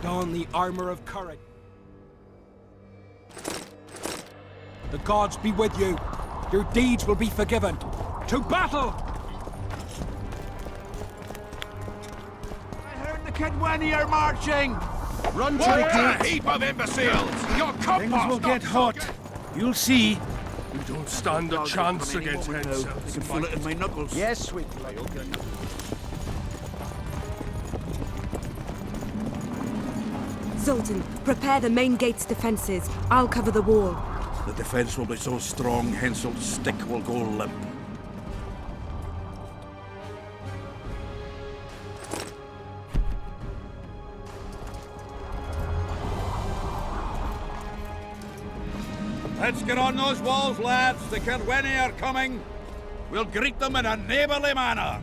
Don the armor of courage. The gods be with you. Your deeds will be forgiven. To battle! I heard the Kedweni are marching! Run to What the a gate! heap of imbeciles! Your compass Things will get hot. You'll see. We don't stand a chance against I Henselt. can feel it in my knuckles. Yes, sweet lord. Zoltan, prepare the main gate's defenses. I'll cover the wall. The defense will be so strong, Henselt's stick will go limp. Let's get on those walls, lads. The Kedweni are coming. We'll greet them in a neighbourly manner.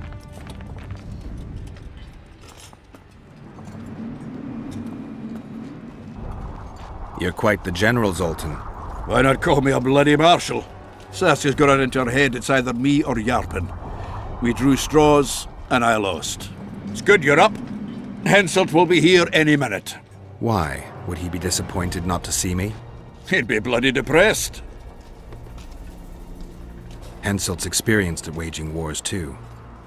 You're quite the general, Zoltan. Why not call me a bloody marshal? Sassy's got it into her head it's either me or Yarpen. We drew straws, and I lost. It's good you're up. Henselt will be here any minute. Why? Would he be disappointed not to see me? He'd be bloody depressed. Henselt's experienced at waging wars too.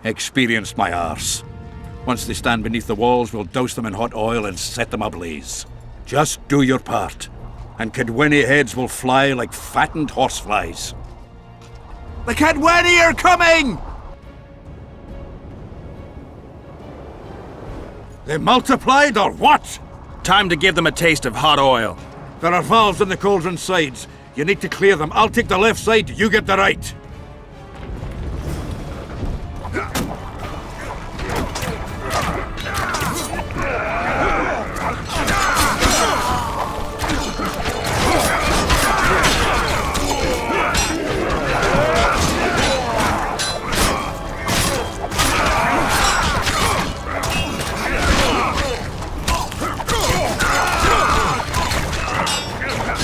Experienced my arse. Once they stand beneath the walls, we'll douse them in hot oil and set them ablaze. Just do your part, and Kedweni heads will fly like fattened horseflies. The Kedweni are coming! They multiplied or what? Time to give them a taste of hot oil. There are valves in the cauldron sides. You need to clear them. I'll take the left side, you get the right.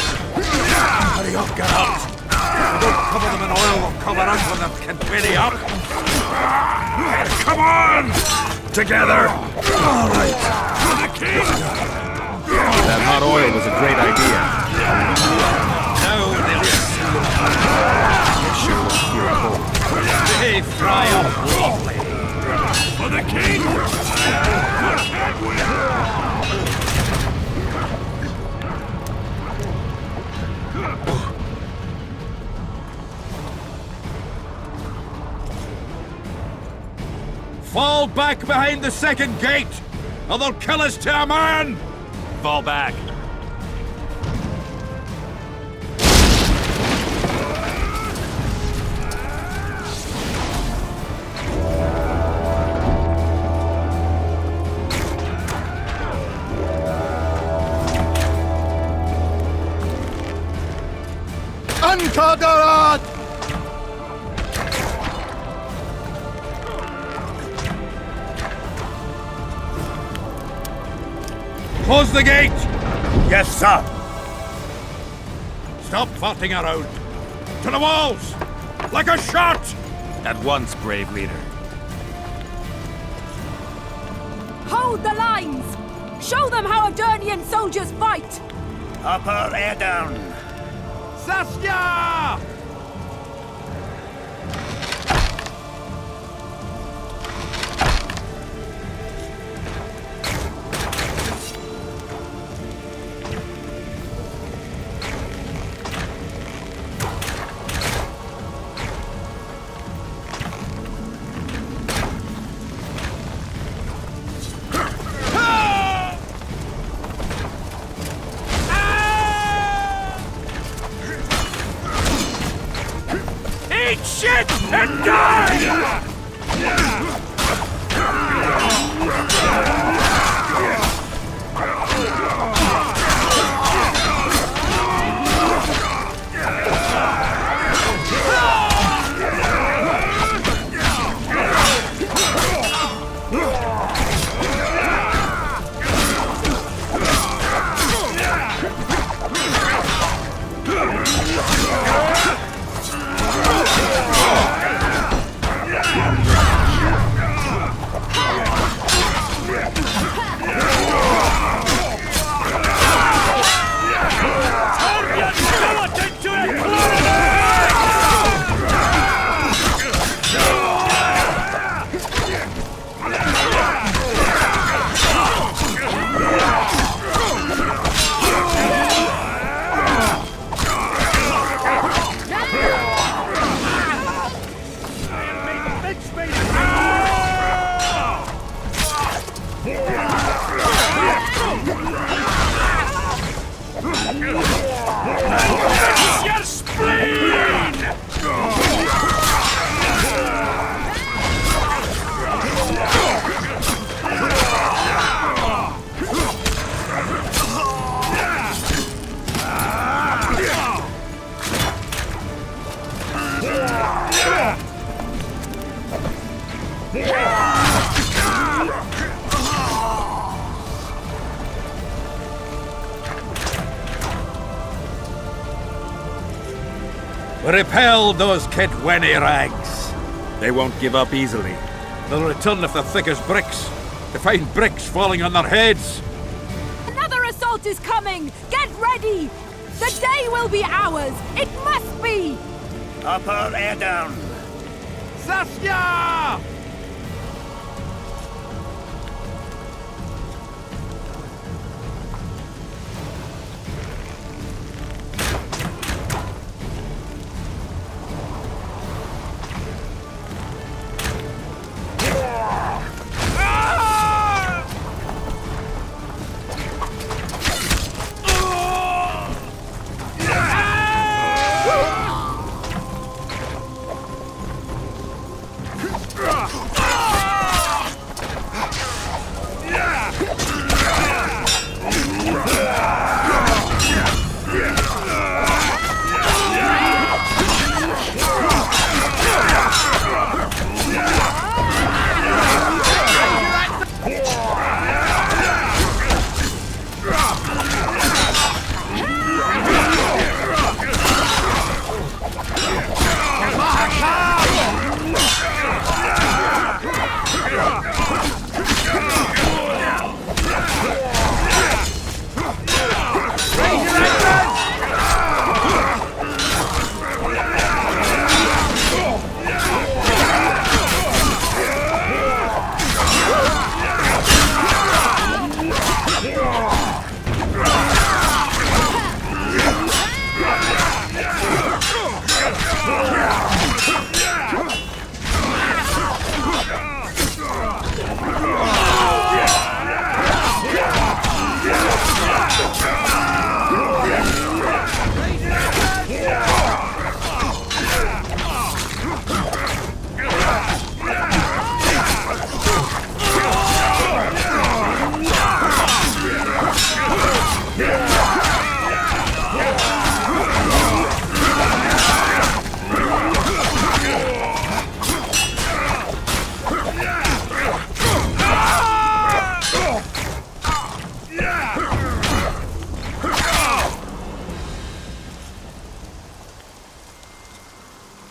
Hurry up, get out. If we don't cover them in oil, we'll cover us when they can ready up. Come on! Together! All right. For the king! That hot oil was a great idea. Now they'll It sure looks here at home. They fry up lovely. For the king! Fall back behind the second gate, or they'll kill us to a man! Fall back. Ankadarad! Close the gate! Yes, sir. Stop farting around. To the walls! Like a shot! At once, brave leader. Hold the lines! Show them how Adernian soldiers fight! Upper air down! Saskia! Your spleen! We repelled those Kedwenny rags. They won't give up easily. They'll return if they're thick as bricks, to find bricks falling on their heads. Another assault is coming! Get ready! The day will be ours! It must be! Upper air down. Saskia!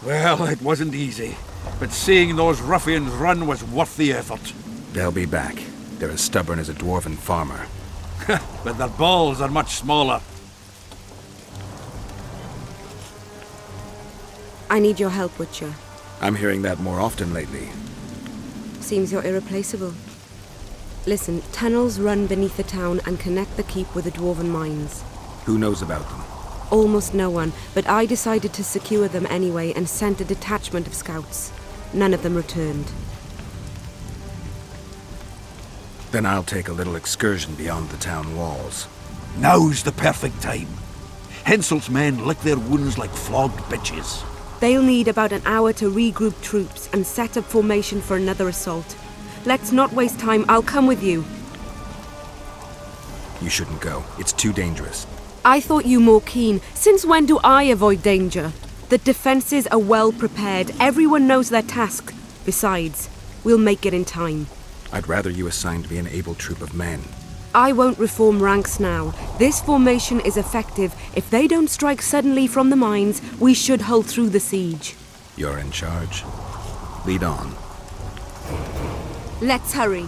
Well, it wasn't easy, but seeing those ruffians run was worth the effort. They'll be back. They're as stubborn as a dwarven farmer. But their balls are much smaller. I need your help, Witcher. I'm hearing that more often lately. Seems you're irreplaceable. Listen, tunnels run beneath the town and connect the keep with the dwarven mines. Who knows about them? Almost no one, but I decided to secure them anyway and sent a detachment of scouts. None of them returned. Then I'll take a little excursion beyond the town walls. Now's the perfect time. Henselt's men lick their wounds like flogged bitches. They'll need about an hour to regroup troops and set up formation for another assault. Let's not waste time. I'll come with you. You shouldn't go. It's too dangerous. I thought you more keen. Since when do I avoid danger? The defenses are well prepared. Everyone knows their task. Besides, we'll make it in time. I'd rather you assigned me an able troop of men. I won't reform ranks now. This formation is effective. If they don't strike suddenly from the mines, we should hold through the siege. You're in charge. Lead on. Let's hurry.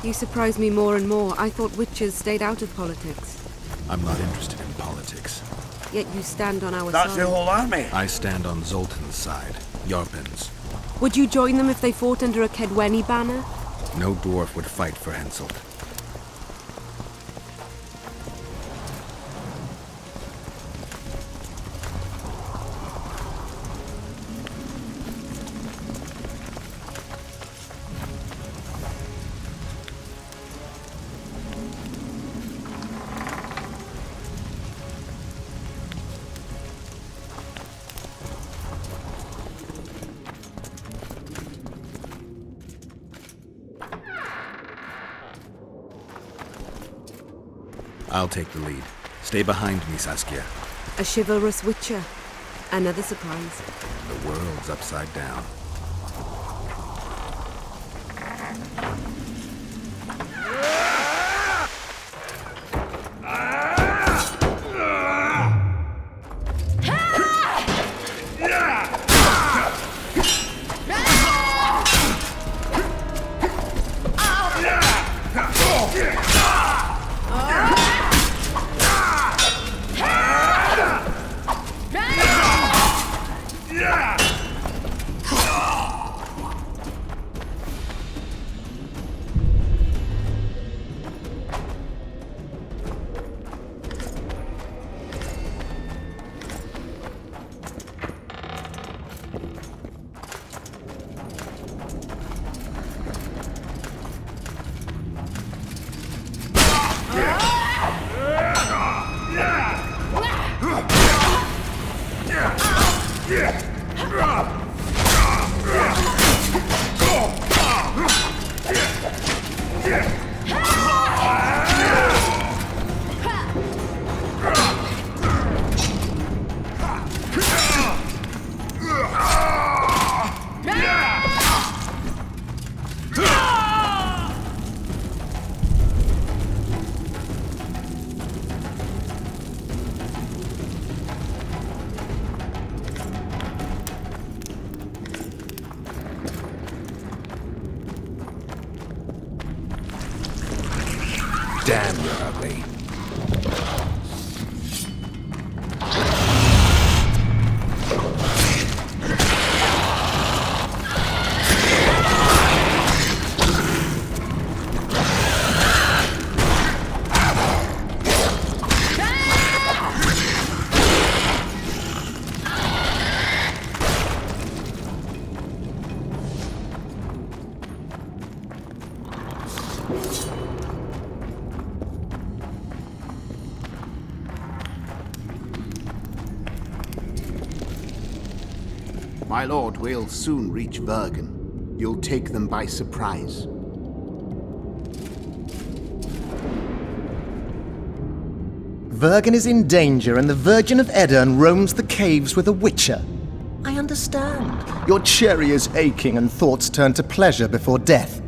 You surprise me more and more. I thought witches stayed out of politics. I'm not interested in politics. Yet you stand on our That's side. the whole army. I stand on Zoltan's side. Yarpen's. Would you join them if they fought under a Kedwenny banner? No dwarf would fight for Henselt. I'll take the lead. Stay behind me, Saskia. A chivalrous witcher. Another surprise. The world's upside down. Damn, you're ugly. My lord, we'll soon reach Bergen. You'll take them by surprise. Vergen is in danger and the Virgin of Edirn roams the caves with a witcher. I understand. Your cherry is aching and thoughts turn to pleasure before death.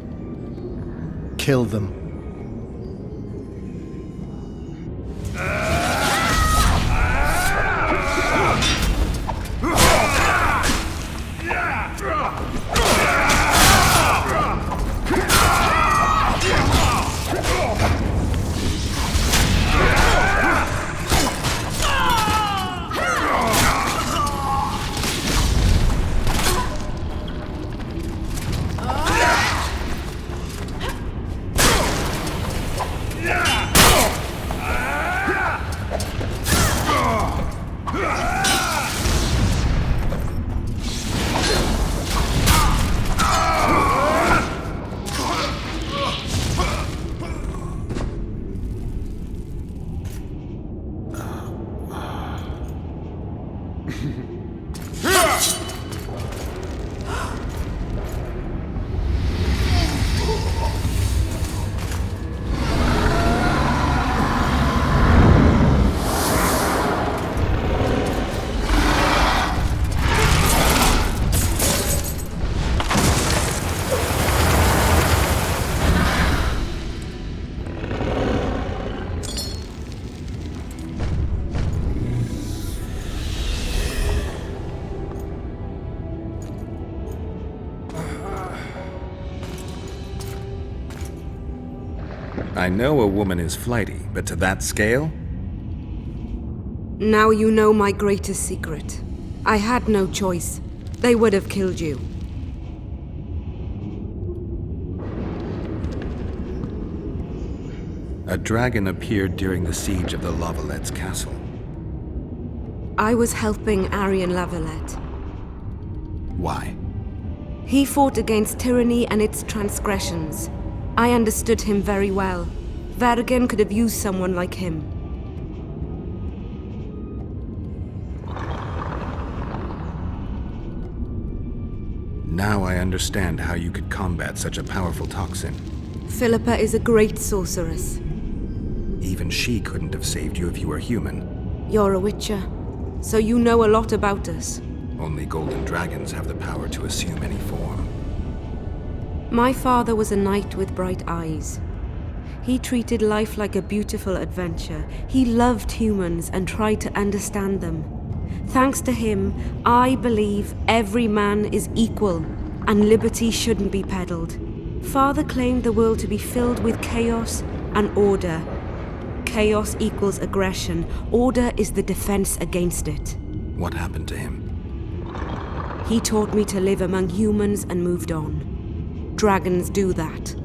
Kill them. I know a woman is flighty, but to that scale? Now you know my greatest secret. I had no choice. They would have killed you. A dragon appeared during the siege of the Lavallette's castle. I was helping Aryan Lavalette. Why? He fought against tyranny and its transgressions. I understood him very well. Vergen could have used someone like him. Now I understand how you could combat such a powerful toxin. Philippa is a great sorceress. Even she couldn't have saved you if you were human. You're a witcher, so you know a lot about us. Only golden dragons have the power to assume any form. My father was a knight with bright eyes. He treated life like a beautiful adventure. He loved humans and tried to understand them. Thanks to him, I believe every man is equal and liberty shouldn't be peddled. Father claimed the world to be filled with chaos and order. Chaos equals aggression. Order is the defense against it. What happened to him? He taught me to live among humans and moved on. Dragons do that.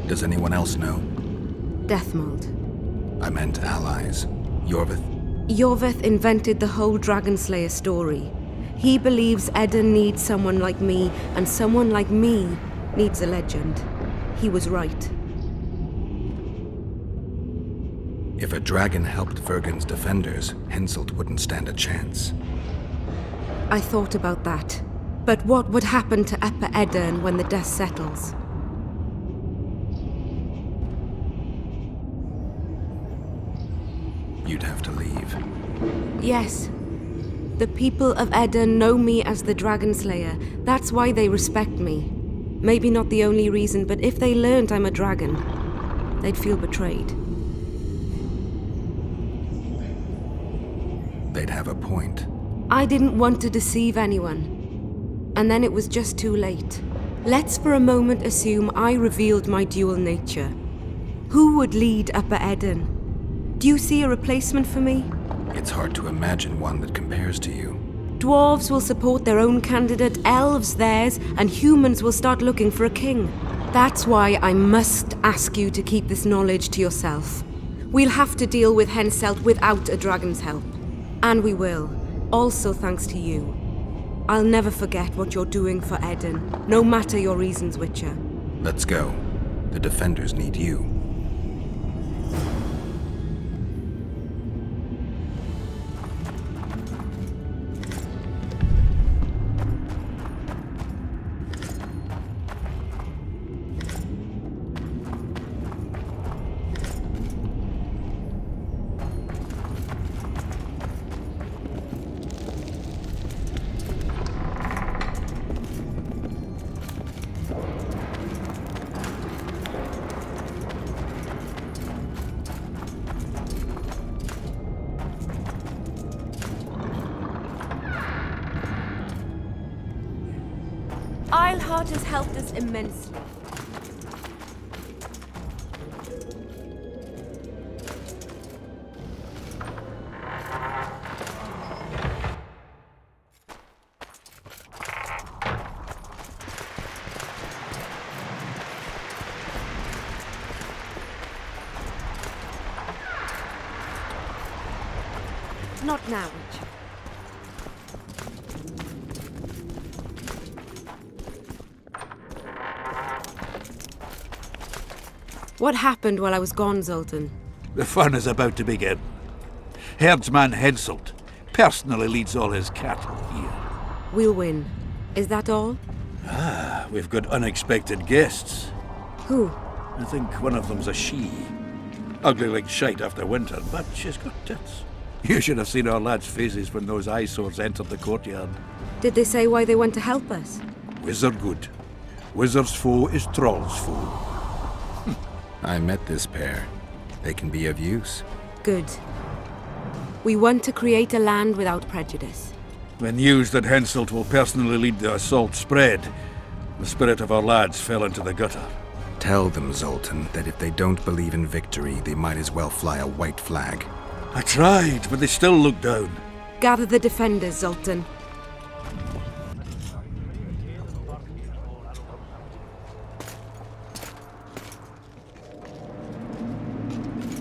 Does anyone else know? Deathmold. I meant allies. Iorveth? Iorveth invented the whole Dragon Slayer story. He believes Eden needs someone like me, and someone like me needs a legend. He was right. If a dragon helped Vergen's defenders, Henselt wouldn't stand a chance. I thought about that. But what would happen to Upper Eden when the dust settles? You'd have to leave. Yes. The people of Eden know me as the Dragon Slayer. That's why they respect me. Maybe not the only reason, but if they learned I'm a dragon, they'd feel betrayed. They'd have a point. I didn't want to deceive anyone. And then it was just too late. Let's for a moment assume I revealed my dual nature. Who would lead Upper Eden? Do you see a replacement for me? It's hard to imagine one that compares to you. Dwarves will support their own candidate, elves theirs, and humans will start looking for a king. That's why I must ask you to keep this knowledge to yourself. We'll have to deal with Henselt without a dragon's help. And we will, also thanks to you. I'll never forget what you're doing for Eden, no matter your reasons, Witcher. Let's go. The defenders need you. Eilhart has helped us immensely. Not now, Richard. What happened while I was gone, Zoltan? The fun is about to begin. Herdsman Henselt personally leads all his cattle here. We'll win. Is that all? We've got unexpected guests. Who? I think one of them's a she. Ugly like shite after winter, but she's got tits. You should have seen our lads' faces when those eyesores entered the courtyard. Did they say why they went to help us? Wizard good. Wizard's foe is Troll's foe. I met this pair. They can be of use. Good. We want to create a land without prejudice. When news that Henselt will personally lead the assault spread, the spirit of our lads fell into the gutter. Tell them, Zoltan, that if they don't believe in victory, they might as well fly a white flag. I tried, but they still looked down. Gather the defenders, Zoltan.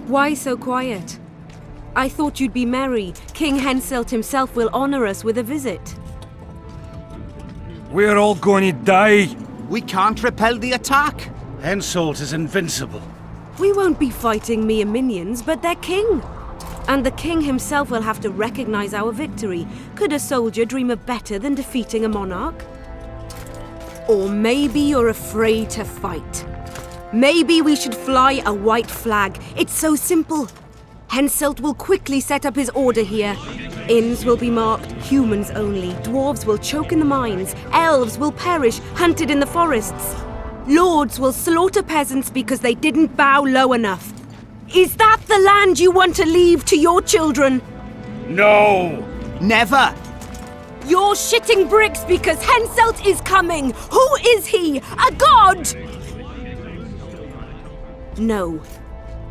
Why so quiet? I thought you'd be merry. King Henselt himself will honor us with a visit. We're all going to die. We can't repel the attack. Henselt is invincible. We won't be fighting mere minions, but their king. And the king himself will have to recognize our victory. Could a soldier dream of better than defeating a monarch? Or maybe you're afraid to fight. Maybe we should fly a white flag. It's so simple. Henselt will quickly set up his order here. Inns will be marked humans only. Dwarves will choke in the mines. Elves will perish, hunted in the forests. Lords will slaughter peasants because they didn't bow low enough. Is that the land you want to leave to your children? No! Never! You're shitting bricks because Henselt is coming! Who is he? A god! No.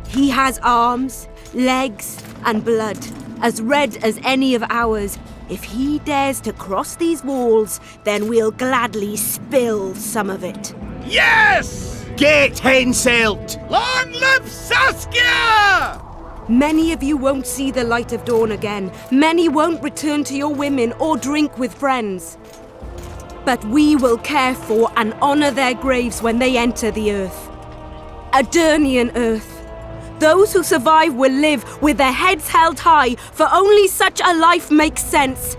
He has arms, legs, and blood, as red as any of ours. If he dares to cross these walls, then we'll gladly spill some of it. Yes! Get Henselt! Long live Saskia! Many of you won't see the light of dawn again. Many won't return to your women or drink with friends. But we will care for and honor their graves when they enter the earth. Adernian earth. Those who survive will live with their heads held high, for only such a life makes sense.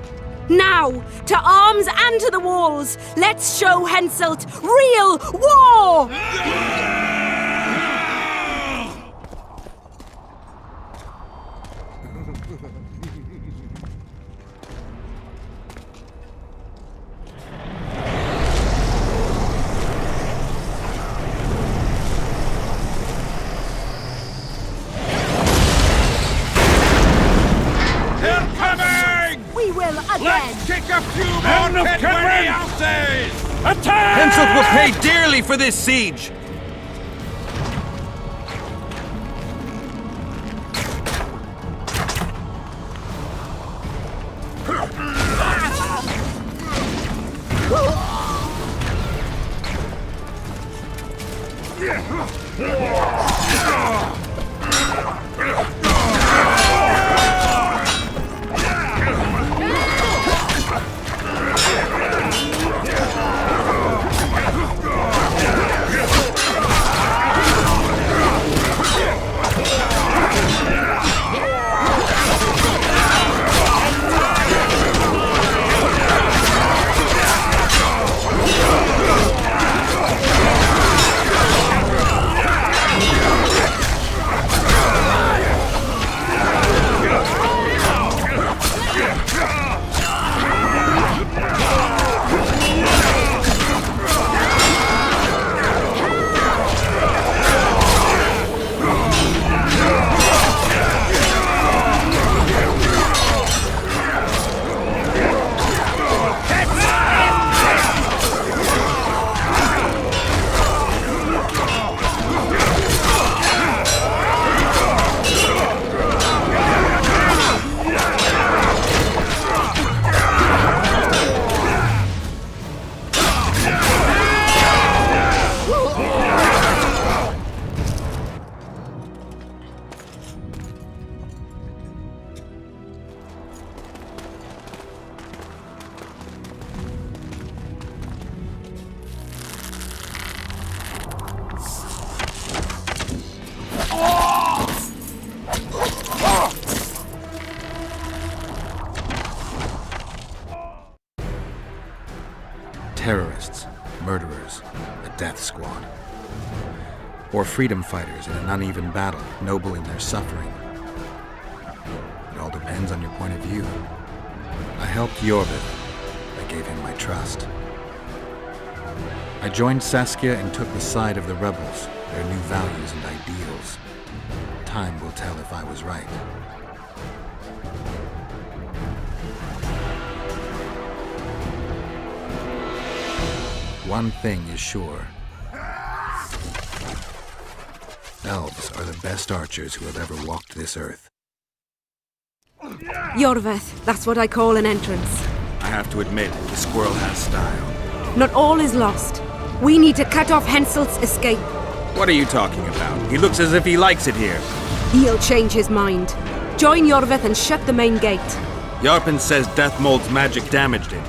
Now, to arms and to the walls, let's show Henselt real war! We will again! Let's kick a few more Kenway ounces! Attack! Henselt will pay dearly for this siege! Terrorists, murderers, a death squad. Or freedom fighters in an uneven battle, noble in their suffering. It all depends on your point of view. I helped Iorveth. I gave him my trust. I joined Saskia and took the side of the rebels, their new values and ideals. Time will tell if I was right. One thing is sure. Elves are the best archers who have ever walked this earth. Iorveth, that's what I call an entrance. I have to admit, the squirrel has style. Not all is lost. We need to cut off Henselt's escape. What are you talking about? He looks as if he likes it here. He'll change his mind. Join Iorveth and shut the main gate. Yarpen says Deathmold's magic damaged it.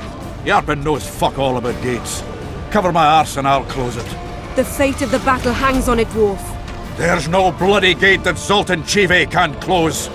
Yarpen knows fuck all about gates. Cover my arse and I'll close it. The fate of the battle hangs on it, dwarf. There's no bloody gate that Zoltan Chive can't close.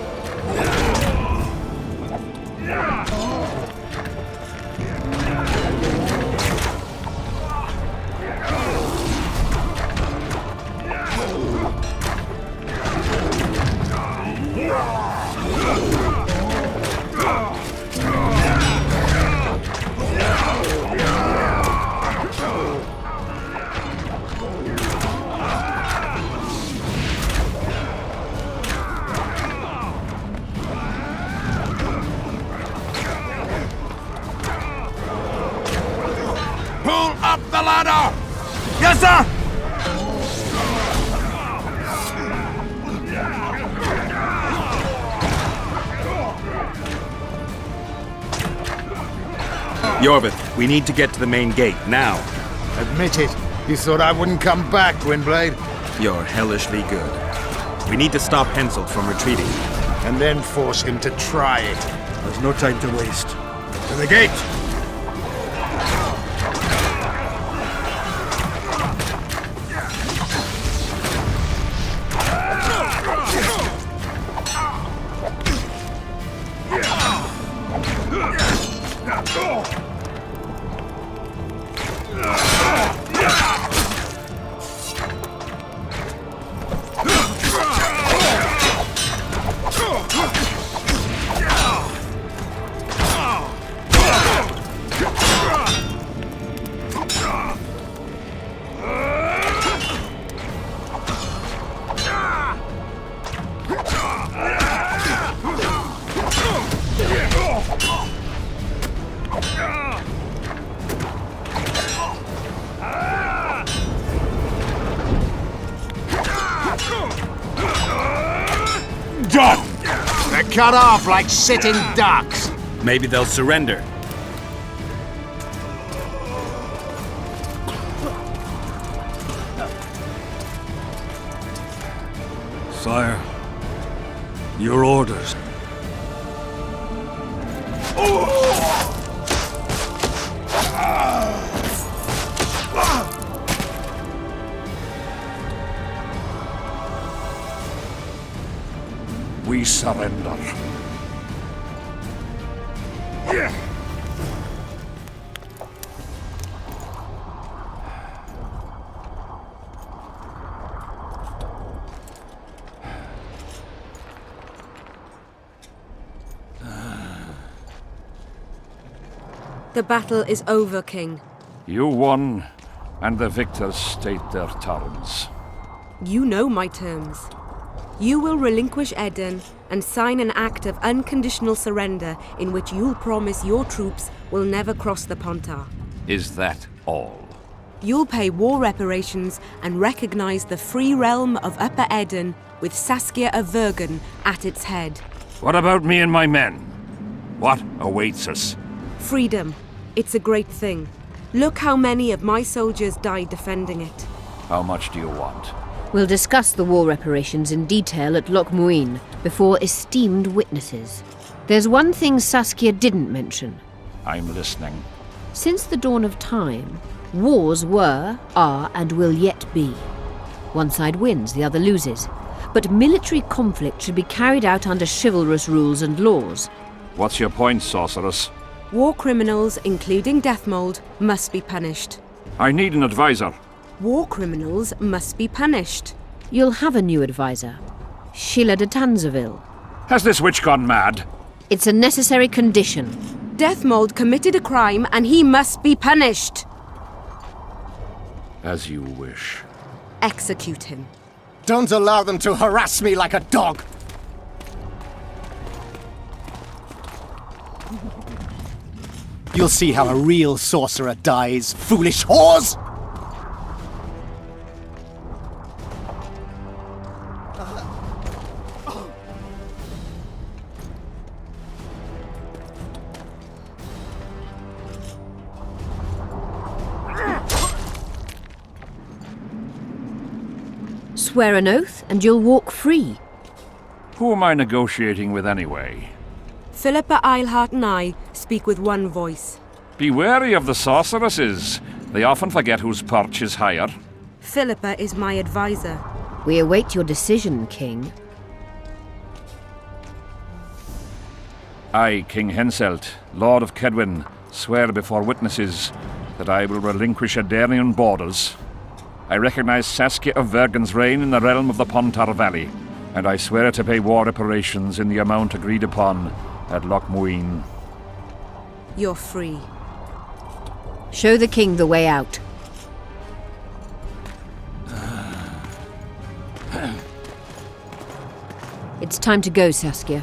Pull up the ladder! Yes, sir! Iorveth, we need to get to the main gate, now. Admit it. You thought I wouldn't come back, Gwynblade? You're hellishly good. We need to stop Henselt from retreating. And then force him to try it. There's no time to waste. To the gate! Done! They're cut off like sitting ducks. Maybe they'll surrender. Sire, your orders. We surrender. The battle is over, King. You won, and the victors state their terms. You know my terms. You will relinquish Eden and sign an act of unconditional surrender in which you'll promise your troops will never cross the Pontar. Is that all? You'll pay war reparations and recognize the free realm of Upper Eden with Saskia of Vergen at its head. What about me and my men? What awaits us? Freedom. It's a great thing. Look how many of my soldiers died defending it. How much do you want? We'll discuss the war reparations in detail at Loch Muin before esteemed witnesses. There's one thing Saskia didn't mention. I'm listening. Since the dawn of time, wars were, are, and will yet be. One side wins, the other loses. But military conflict should be carried out under chivalrous rules and laws. What's your point, sorceress? War criminals, including Deathmold, must be punished. I need an advisor. War criminals must be punished. You'll have a new advisor. Sheila de Tanzaville. Has this witch gone mad? It's a necessary condition. Deathmold committed a crime and he must be punished. As you wish. Execute him. Don't allow them to harass me like a dog! You'll see how a real sorcerer dies, foolish whores! Swear an oath and you'll walk free. Who am I negotiating with anyway? Philippa Eilhart and I speak with one voice. Be wary of the sorceresses. They often forget whose perch is higher. Philippa is my advisor. We await your decision, King. I, King Henselt, Lord of Kedwin, swear before witnesses that I will relinquish Adarian borders. I recognize Saskia of Vergen's reign in the realm of the Pontar Valley, and I swear to pay war reparations in the amount agreed upon at Loch Muin. You're free. Show the king the way out. It's time to go, Saskia.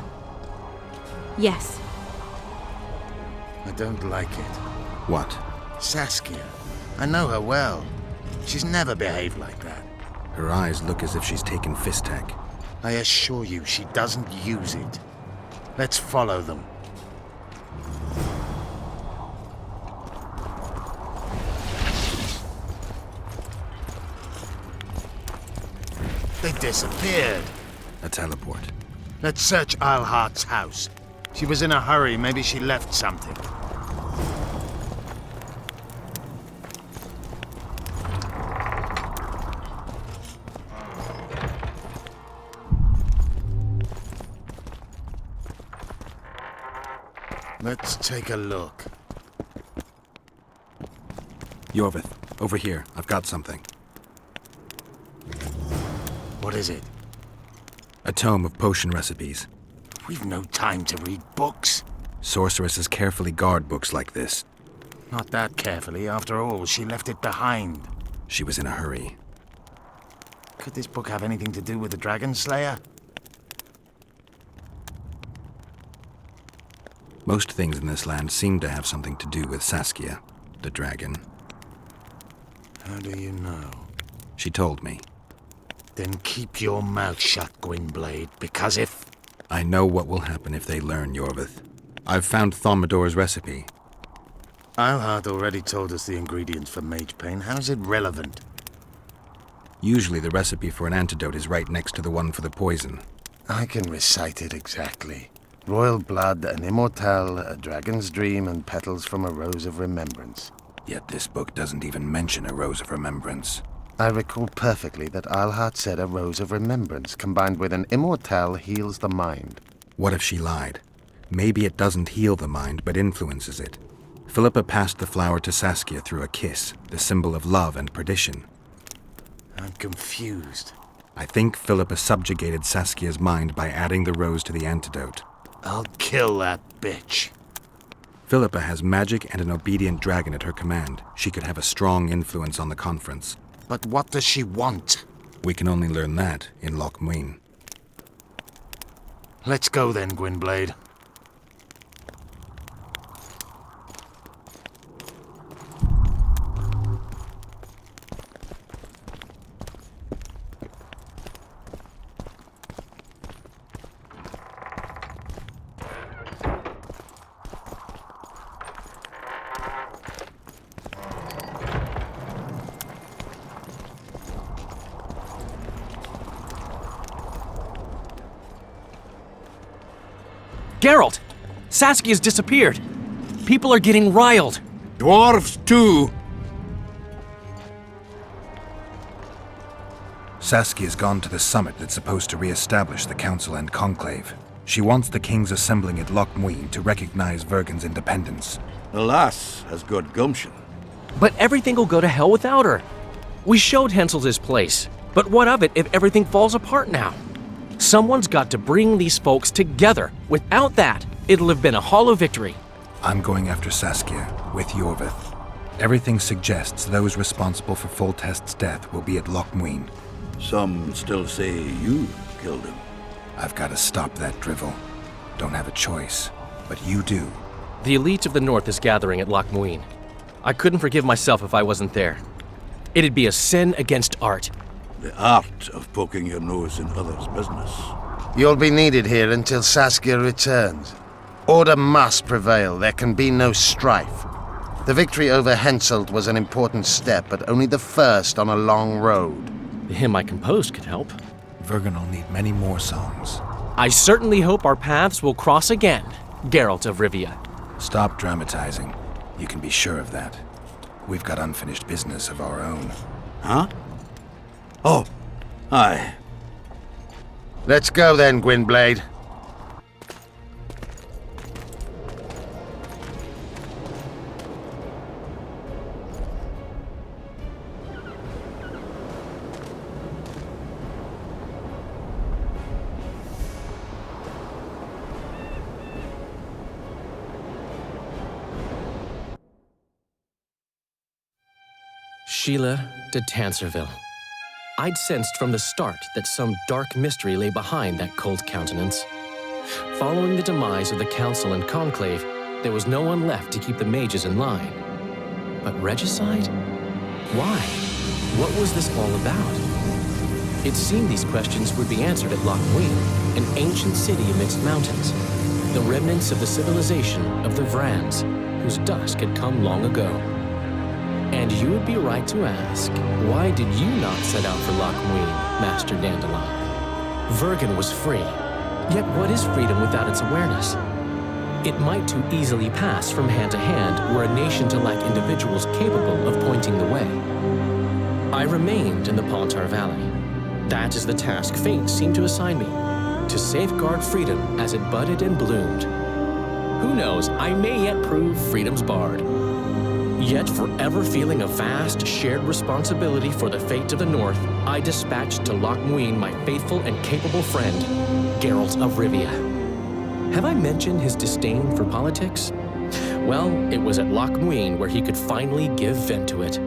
Yes. I don't like it. What? Saskia. I know her well. She's never behaved like that. Her eyes look as if she's taken Fistek. I assure you, she doesn't use it. Let's follow them. They disappeared. A teleport. Let's search Iorveth's house. She was in a hurry. Maybe she left something. Let's take a look. Iorveth, over here. I've got something. What is it? A tome of potion recipes. We've no time to read books. Sorceresses carefully guard books like this. Not that carefully. After all, she left it behind. She was in a hurry. Could this book have anything to do with the Dragon Slayer? Most things in this land seem to have something to do with Saskia, the dragon. How do you know? She told me. Then keep your mouth shut, Gwynblade, because if... I know what will happen if they learn, Iorveth. I've found Thaumadour's recipe. Iorveth already told us the ingredients for mage pain. How's it relevant? Usually the recipe for an antidote is right next to the one for the poison. I can recite it exactly. Royal blood, an immortelle, a dragon's dream, and petals from a rose of remembrance. Yet this book doesn't even mention a rose of remembrance. I recall perfectly that Iorveth said a rose of remembrance combined with an immortelle heals the mind. What if she lied? Maybe it doesn't heal the mind, but influences it. Philippa passed the flower to Saskia through a kiss, the symbol of love and perdition. I'm confused. I think Philippa subjugated Saskia's mind by adding the rose to the antidote. I'll kill that bitch. Philippa has magic and an obedient dragon at her command. She could have a strong influence on the conference. But what does she want? We can only learn that in Loch Muin. Let's go then, Gwynblade. Geralt! Saskia's disappeared! People are getting riled! Dwarves, too! Saskia's gone to the summit that's supposed to re-establish the Council and Conclave. She wants the kings assembling at Loch Muin to recognize Vergen's independence. The lass has good gumption. But everything will go to hell without her. We showed Hensel's his place, but what of it if everything falls apart now? Someone's got to bring these folks together. Without that, it'll have been a hollow victory. I'm going after Saskia, with Iorveth. Everything suggests those responsible for Foltest's death will be at Loch Muin. Some still say you killed him. I've got to stop that drivel. Don't have a choice, but you do. The elite of the North is gathering at Loch Muin. I couldn't forgive myself if I wasn't there. It'd be a sin against art. The art of poking your nose in others' business. You'll be needed here until Saskia returns. Order must prevail. There can be no strife. The victory over Henselt was an important step, but only the first on a long road. The hymn I composed could help. Vergen will need many more songs. I certainly hope our paths will cross again, Geralt of Rivia. Stop dramatizing. You can be sure of that. We've got unfinished business of our own. Huh? Oh, aye. Let's go then, Gwynblade. Sheila de Tanserville. I'd sensed from the start that some dark mystery lay behind that cold countenance. Following the demise of the Council and Conclave, there was no one left to keep the mages in line. But regicide? Why? What was this all about? It seemed these questions would be answered at Loch Muin, an ancient city amidst mountains, the remnants of the civilization of the Vrans, whose dusk had come long ago. And you would be right to ask, why did you not set out for Loch Muin, Master Dandelion? Vergen was free, yet what is freedom without its awareness? It might too easily pass from hand to hand were a nation to lack individuals capable of pointing the way. I remained in the Pontar Valley. That is the task fate seemed to assign me, to safeguard freedom as it budded and bloomed. Who knows, I may yet prove freedom's bard. Yet forever feeling a vast, shared responsibility for the fate of the North, I dispatched to Loch Muin my faithful and capable friend, Geralt of Rivia. Have I mentioned his disdain for politics? Well, it was at Loch Muin where he could finally give vent to it.